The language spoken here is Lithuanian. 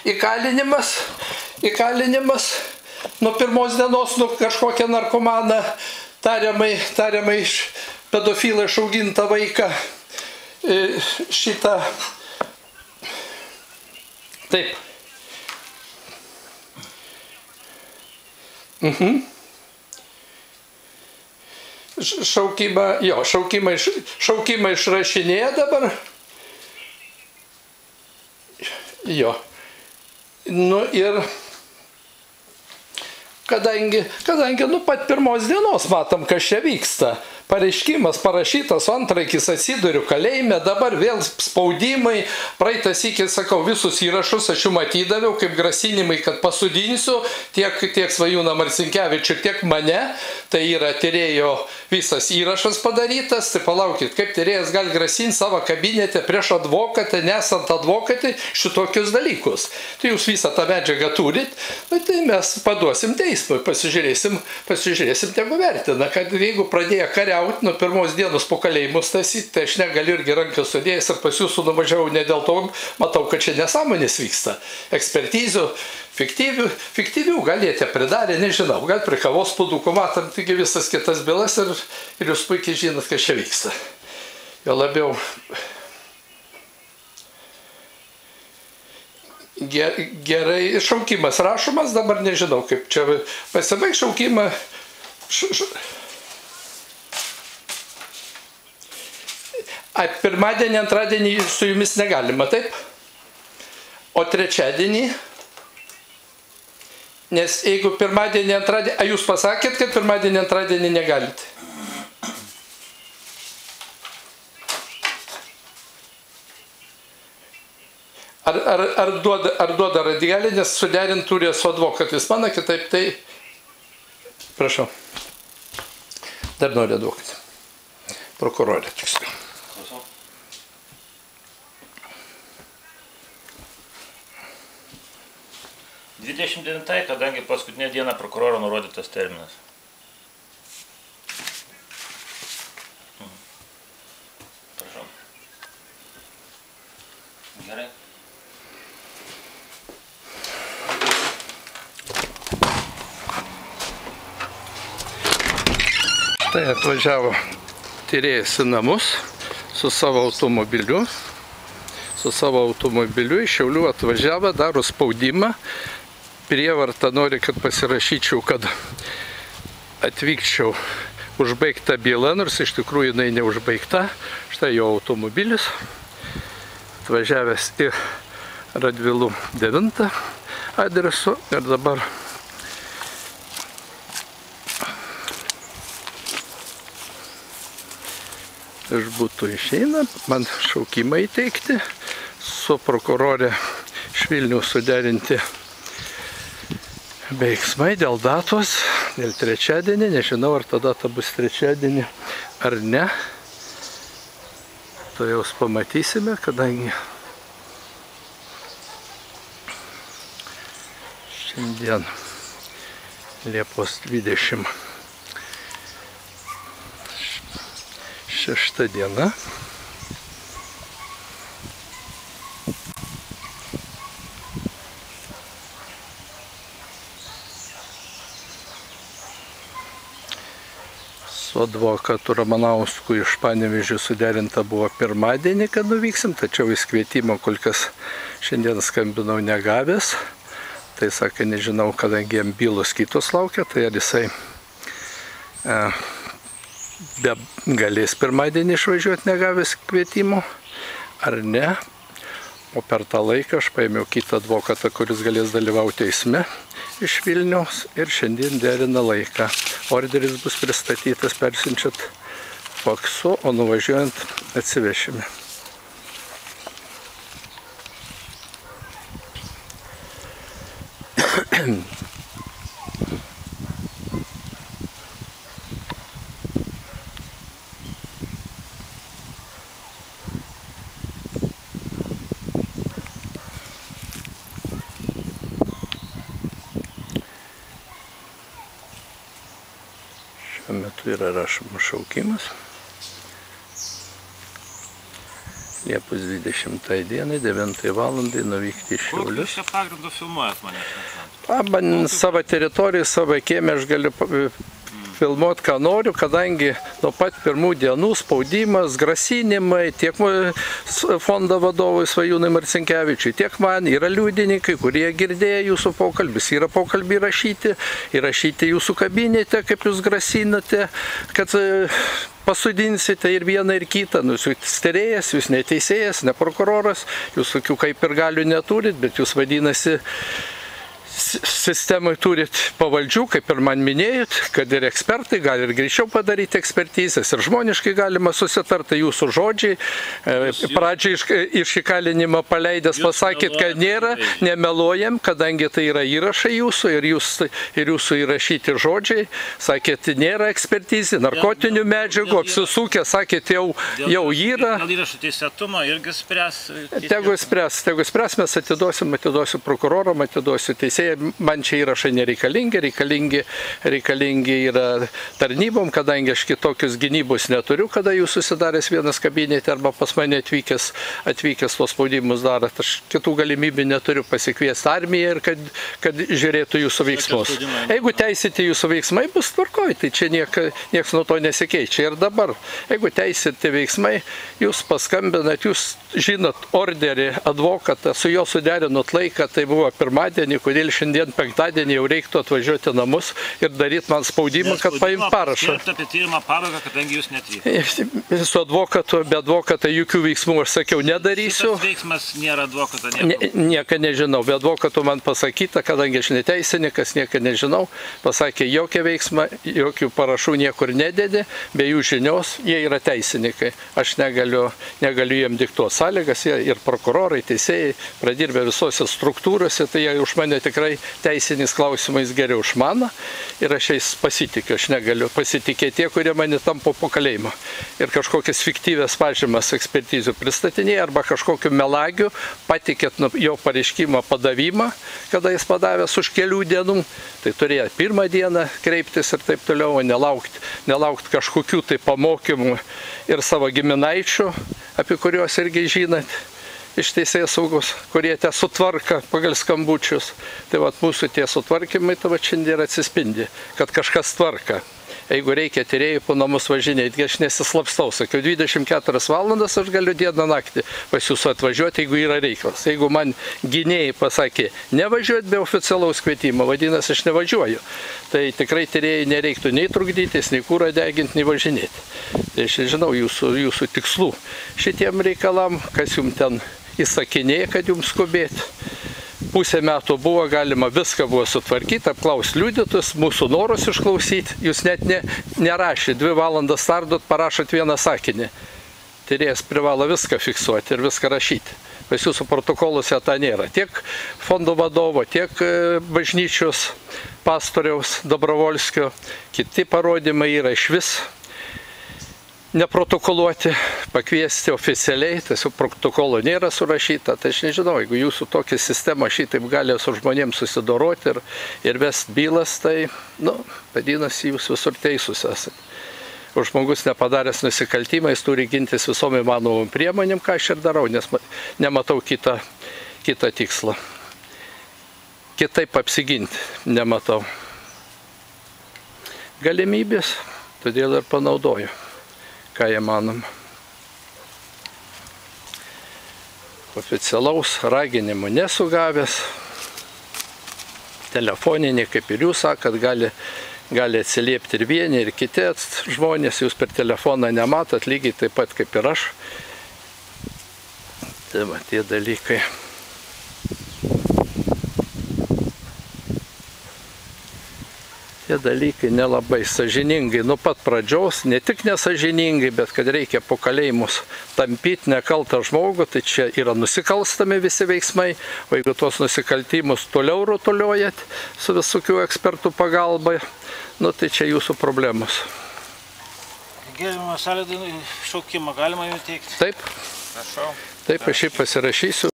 įkalinimas, nuo pirmos dienos, nu kažkokią narkomaną, tariamai iš pedofilą išaugintą vaiką, šitą, taip. Šaukimą išrašinėja dabar. Jo. Nu ir kadangi nu pat pirmos dienos matom, kas čia vyksta. Pareiškimas parašytas, antraikis atsiduriu kalėjime, dabar vėl spaudimai, praeitą sykį, sakau, visus įrašus aš jų matydavau, kaip grasinimai, kad pasudinsiu tiek Svajūną Marcinkevičių, tiek mane, tai yra tyrėjo visas įrašas padarytas, tai palaukit, kaip tyrėjas gali grasinti savo kabinete prieš advokatą, nesant advokatį, šitokius dalykus. Tai jūs visą tą medžiagą turit, tai mes paduosim teismui, pasižiūrėsim, tegu vertina, kad jeigu pradėjo kariauti, nuo pirmos dienos po kalėjimus tasyti, tai aš negaliu irgi ranką sudėjęs ir pas jūsų nuvažiavau ne dėl to, matau, kad čia nesąmonės vyksta. Ekspertizių, fiktyvių galėte pridarę, nežinau, gal prie kavos puodukų matom, taigi visas kitas bylas ir jūs puikiai žinot, kas čia vyksta. Jo labiau gerai, šaukimas rašomas, dabar nežinau, kaip čia pasibaig šaukimą. Pirmadienį, antradienį su jumis negalima, taip? O trečiadienį? Nes jeigu pirmadienį, antradienį... Jūs pasakėt, kad pirmadienį, antradienį negalite? Ar duoda radialį, nes suderint turi su advokatais? Mano kitaip, tai... Prašau. Dar noriu advokatį. Prokurorė, tiksliau. 29, kadangi paskutinė diena prokuroro nurodytas terminas. Prašau. Gerai. Tai atvažiavo tyrėjas į namus su savo automobiliu. Iš Šiaulių atvažiavo, daro spaudimą. Prievartą nori, kad pasirašyčiau, kad atvykčiau užbaigta byla, nors iš tikrųjų jinai neužbaigta. Štai jo automobilis, atvažiavęs į Radvilų 9 adresu ir dabar iš buto išeina, man šaukimą įteikti, su prokurorė iš Vilniaus suderinti veiksmai dėl datos, dėl trečiadienį, nežinau, ar ta data bus trečiadienį ar ne. To jau pamatysime, kadangi šiandien Liepos 26 diena. Su advokatu Ramanausku iš Panevėžio suderinta buvo pirmadienį, kad nuvyksim, tačiau jis kvietimo kol kas šiandien skambinau negavęs. Tai sakė, nežinau, kadangi jam bylos kitos laukia, tai ar jisai galės pirmadienį išvažiuoti negavęs kvietimo, ar ne. O per tą laiką aš paėmiau kitą advokatą, kuris galės dalyvauti teisme iš Vilniaus ir šiandien derina laiką. Orderis bus pristatytas persiunčiat faksu, o nuvažiuojant atsivešime. Šiuo metu yra rašomas šaukimas. Liepos 20 dienai, 9 valandai nuvykti į Šiaulius. Kokiu čia pagrindu filmuojat mane? Man savo teritoriją, savo kiemę aš galiu filmuoti, ką noriu, kadangi nuo pat pirmų dienų spaudimas, grasinimai tiek fondo vadovui Svajūnui Marcinkevičiui, tiek man yra liudininkai, kurie girdėjo jūsų pokalbis, yra pokalbį įrašyti jūsų kabinete, kaip jūs grasinate, kad pasudinsite ir vieną, ir kitą. Jūs tyrėjas, jūs neteisėjas, ne prokuroras, jūs tokių kaip ir galių neturit, bet jūs vadinasi sistemai turit pavaldžių, kaip ir man minėjot, kad ir ekspertai gali ir greičiau padaryti ekspertizės, ir žmoniškai galima susitarti jūsų žodžiai. Pradžiai iš įkalinimo paleidęs pasakėt, kad nėra, nemeluojam, kadangi tai yra įrašai jūsų ir jūsų įrašyti žodžiai. Sakėt, nėra ekspertizė, narkotinių medžiagų, apsisūkė, sakėt, jau yra. Dėl įrašų teisėtumo irgi spręs. Tegu spręs, mes atiduosiu prokuroram, atiduosiu teisėjai. Man čia įrašai nereikalingi, reikalingi yra tarnybom, kadangi aš kitokius gynybos neturiu, kada jūs susidaręs vienas kabinete arba pas mane atvykęs tos spaudimus darot. Aš kitų galimybių neturiu pasikviesti armiją ir kad žiūrėtų jūsų veiksmus. Jeigu teisėti jūsų veiksmai bus tvarkoj, tai čia nieks nuo to nesikeičia. Ir dabar, jeigu teisėti veiksmai, jūs paskambinat, jūs žinot orderį, advokatą, su juo suderinot laiką, tai buvo pirmadienį, kodėl šiandien penktadienį jau reiktų atvažiuoti namus ir daryti man spaudimą, kad paimt parašą. Apie tyrimą pabaigą, kadangi jūs netvykote. Su advokatu, be advokato jokių veiksmų aš sakiau nedarysiu. Šitas veiksmas nėra advokato, nieko nežinau. Be advokato man pasakyta, kadangi aš neteisininkas, nieko nežinau, pasakė jokią veiksmą, jokių parašų niekur nededi, be jų žinios, jie yra teisininkai. Aš negaliu jiem diktuoti sąlygas, jie ir prokurorai, teisėjai, pradirbę visose struktūrose, tai jie už mane tikrai teisiniais klausimais geriau išmano ir aš jais pasitikiu. Aš negaliu pasitikėti tie, kurie mane tampo po kalėjimo ir kažkokias fiktyvės pažymas ekspertizių pristatinėja arba kažkokiu melagiu patikėt jo pareiškimo padavimą, kada jis padavęs už kelių dienų, tai turėjo pirmą dieną kreiptis ir taip toliau, o nelaukt kažkokių tai pamokymų ir savo giminaičių, apie kuriuos irgi žinot, iš teisėjos saugos, kurie te sutvarka pagal skambučius. Tai vat mūsų tie sutvarkymai tavo šiandien atsispindi, kad kažkas tvarka. Jeigu reikia tyrėjų po namus važinėti, aš nesislapstau, sakiau, 24 valandas aš galiu dieną naktį pas jūsų atvažiuoti, jeigu yra reikalas. Jeigu man gynėjai pasakė, nevažiuoti be oficialaus kvietimo, vadinasi, aš nevažiuoju. Tai tikrai tyrėjai nereiktų nei trukdytis, nei kūrą deginti, nei važinėti. Tai aš žinau jūsų tikslų šitiem reikalam, kas jums ten įsakinėja, kad jums skubėti. Pusę metų buvo, galima viską buvo sutvarkyti, apklausti liudytus, mūsų norus išklausyti. Jūs net nerašėt, 2 valandas tardot, parašot vieną sakinį. Tyrėjas privalo viską fiksuoti ir viską rašyti. Pas jūsų protokoluose tą nėra. Tiek fondo vadovo, tiek bažnyčios pastoriaus Dobrovolskio, kiti parodymai yra iš vis neprotokoluoti, pakviesti oficialiai, tiesiog protokolo nėra surašyta, tai aš nežinau, jeigu jūsų tokia sistema šitaip gali su žmonėms susidoroti ir vest bylas, tai, vadinasi, jūs visur teisūs esate. O žmogus nepadaręs nusikaltimą, jis turi gintis visom įmanomom priemonėm, ką aš ir darau, nes nematau kitą tikslą. Kitaip apsiginti nematau galimybės, todėl ir panaudoju, ką jie manom. Oficialaus raginimo nesugavęs, telefoninė, kaip ir jūs sakat, gali atsiliepti ir vieni, ir kiti žmonės, jūs per telefoną nematot, lygiai taip pat kaip ir aš. Tai va, tie dalykai. Tie dalykai nelabai sąžiningai, nuo pat pradžios, ne tik nesąžiningai, bet kad reikia po kalėjimus tampyti nekaltą žmogų, tai čia yra nusikalstami visi veiksmai, o jeigu tos nusikaltimus toliau rutuliojat su visokių ekspertų pagalba, tai čia jūsų problemos. Gerbiamas Alidai, šaukimą galima jums teikti? Taip. Prašau. Taip, aš jį pasirašysiu.